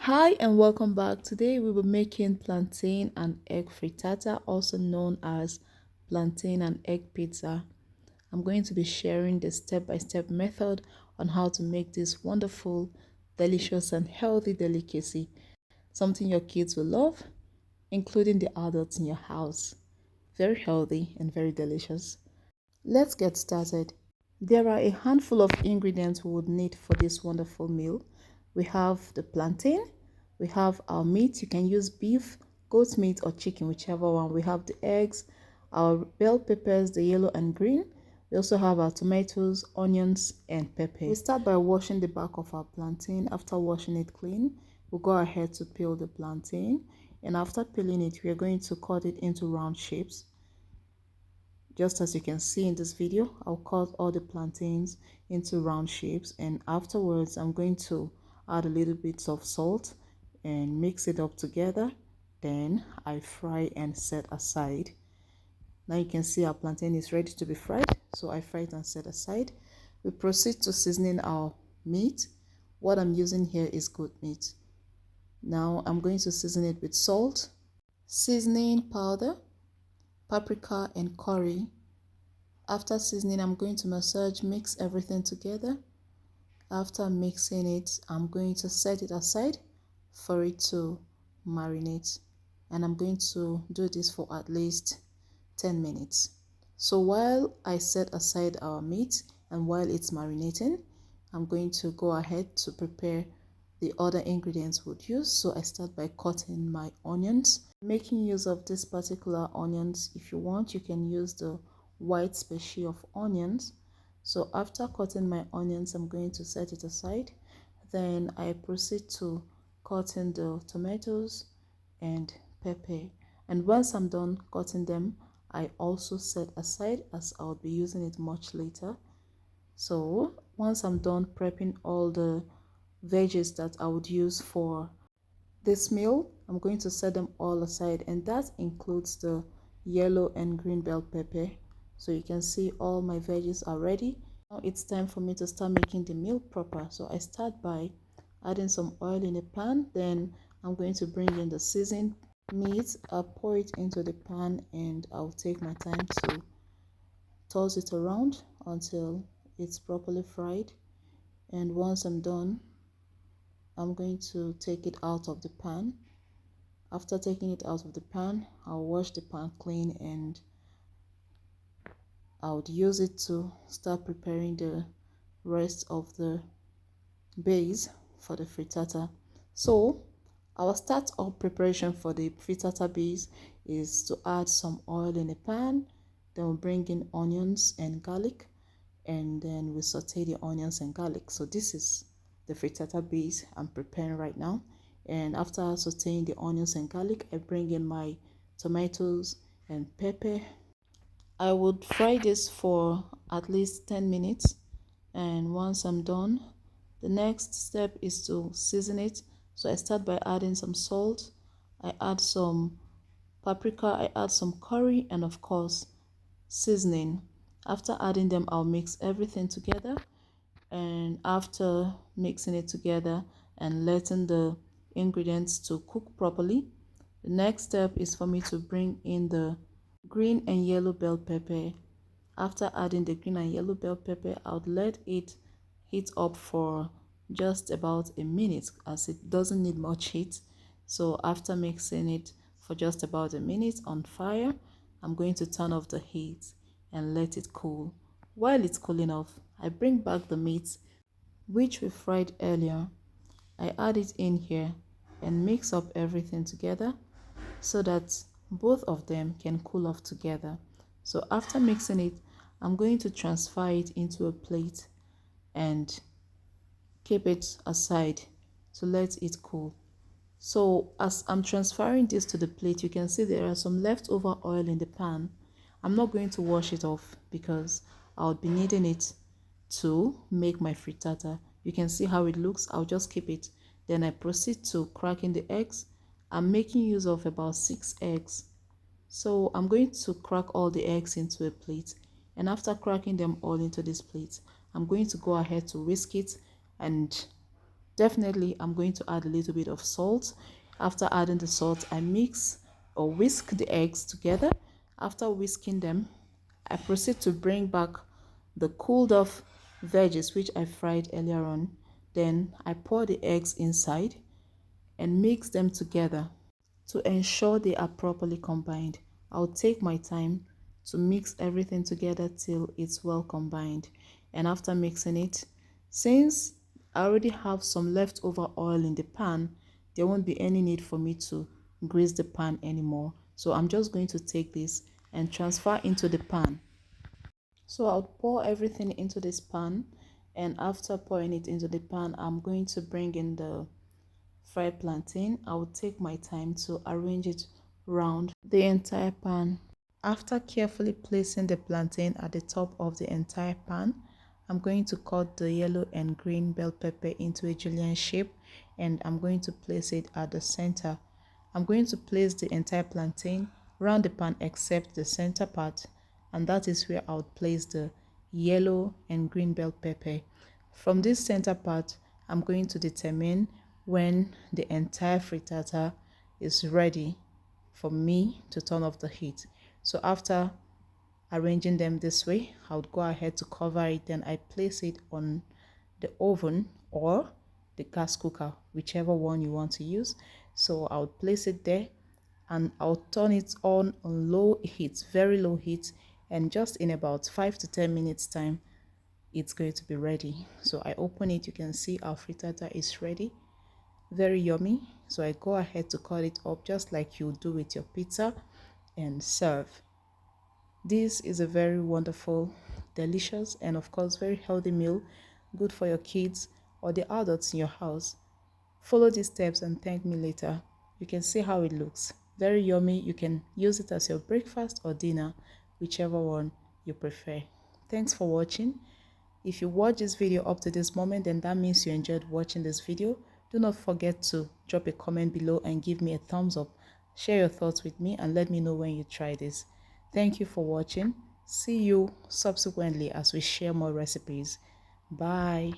Hi and welcome back. Today we will be making plantain and egg frittata, also known as plantain and egg pizza. I'm going to be sharing the step-by-step method on how to make this wonderful, delicious and healthy delicacy, something your kids will love, including the adults in your house. Very healthy and very delicious. Let's get started. There are a handful of ingredients we would need for this wonderful meal. We have the plantain, we have our meat. You can use beef, goat meat, or chicken, whichever one. We have the eggs, our bell peppers, the yellow and green. We also have our tomatoes, onions, and pepper. We start by washing the back of our plantain. After washing it clean, we'll go ahead to peel the plantain. And after peeling it, we are going to cut it into round shapes. Just as you can see in this video, I'll cut all the plantains into round shapes, and afterwards I'm going to add a little bit of salt and mix it up together. Then I fry and set aside. Now you can see our plantain is ready to be fried, so I fry it and set aside. We proceed to seasoning our meat. What I'm using here is goat meat. Now I'm going to season it with salt, seasoning powder, paprika and curry. After seasoning, I'm going to mix everything together. After mixing it, I'm going to set it aside for it to marinate, and I'm going to do this for at least 10 minutes. So while I set aside our meat and while it's marinating, I'm going to go ahead to prepare the other ingredients we'd use. So I start by cutting my onions, making use of this particular onions. If you want, you can use the white species of onions. So after cutting my onions, I'm going to set it aside. Then I proceed to cutting the tomatoes and pepper. And once I'm done cutting them, I also set aside, as I'll be using it much later. So once I'm done prepping all the veggies that I would use for this meal, I'm going to set them all aside, and that includes the yellow and green bell pepper. So you can see all my veggies are ready. Now it's time for me to start making the meal proper. So I start by adding some oil in a pan. Then I'm going to bring in the seasoned meat. I'll pour it into the pan and I'll take my time to toss it around until it's properly fried. And once I'm done, I'm going to take it out of the pan. After taking it out of the pan, I'll wash the pan clean and I would use it to start preparing the rest of the base for the frittata. So our start up preparation for the frittata base is to add some oil in a pan. Then we'll bring in onions and garlic, and then we saute the onions and garlic. So this is the frittata base I'm preparing right now. And after sauteing the onions and garlic, I bring in my tomatoes and pepper. I would fry this for at least 10 minutes, and once I'm done, the next step is to season it. So I start by adding some salt, I add some paprika, I add some curry, and of course seasoning. After adding them, I'll mix everything together, and after mixing it together and letting the ingredients to cook properly, the next step is for me to bring in the green and yellow bell pepper. After adding the green and yellow bell pepper, I would let it heat up for just about a minute, as it doesn't need much heat. So after mixing it for just about a minute on fire, I'm going to turn off the heat and let it cool. While it's cooling off, I bring back the meat which we fried earlier. I add it in here and mix up everything together so that both of them can cool off together. So after mixing it, I'm going to transfer it into a plate and keep it aside to let it cool. So as I'm transferring this to the plate, you can see there are some leftover oil in the pan. I'm not going to wash it off because I'll be needing it to make my frittata. You can see how it looks. I'll just keep it. Then I proceed to cracking the eggs. I'm making use of about 6 eggs. So I'm going to crack all the eggs into a plate, and after cracking them all into this plate, I'm going to go ahead to whisk it and Definitely, I'm going to add a little bit of salt. After adding the salt, I mix or whisk the eggs together. After whisking them, I proceed to bring back the cooled off veggies which I fried earlier on. Then I pour the eggs inside and mix them together. To ensure they are properly combined, I'll take my time to mix everything together till it's well combined. And after mixing it, since I already have some leftover oil in the pan, there won't be any need for me to grease the pan anymore. So I'm just going to take this and transfer into the pan. So I'll pour everything into this pan, and after pouring it into the pan, I'm going to bring in the fried plantain. I will take my time to arrange it round the entire pan. After carefully placing the plantain at the top of the entire pan, I'm going to cut the yellow and green bell pepper into a julienne shape, and I'm going to place it at the center. I'm going to place the entire plantain around the pan except the center part, and that is where I would place the yellow and green bell pepper. From this center part, I'm going to determine when the entire frittata is ready for me to turn off the heat. So after arranging them this way, I would go ahead to cover it, then I place it on the oven or the gas cooker, whichever one you want to use. So I would place it there and I'll turn it on low heat, very low heat, and just in about 5 to 10 minutes time it's going to be ready. So I open it, you can see our frittata is ready. Very yummy. So I go ahead to cut it up just like you do with your pizza and serve. This is a very wonderful, delicious, and of course very healthy meal, good for your kids or the adults in your house. Follow these steps and thank me later. You can see how it looks. Very yummy. You can use it as your breakfast or dinner, whichever one you prefer. Thanks for watching. If you watch this video up to this moment, then that means you enjoyed watching this video. Do not forget to drop a comment below and give me a thumbs up. Share your thoughts with me and let me know when you try this. Thank you for watching. See you subsequently as we share more recipes. Bye.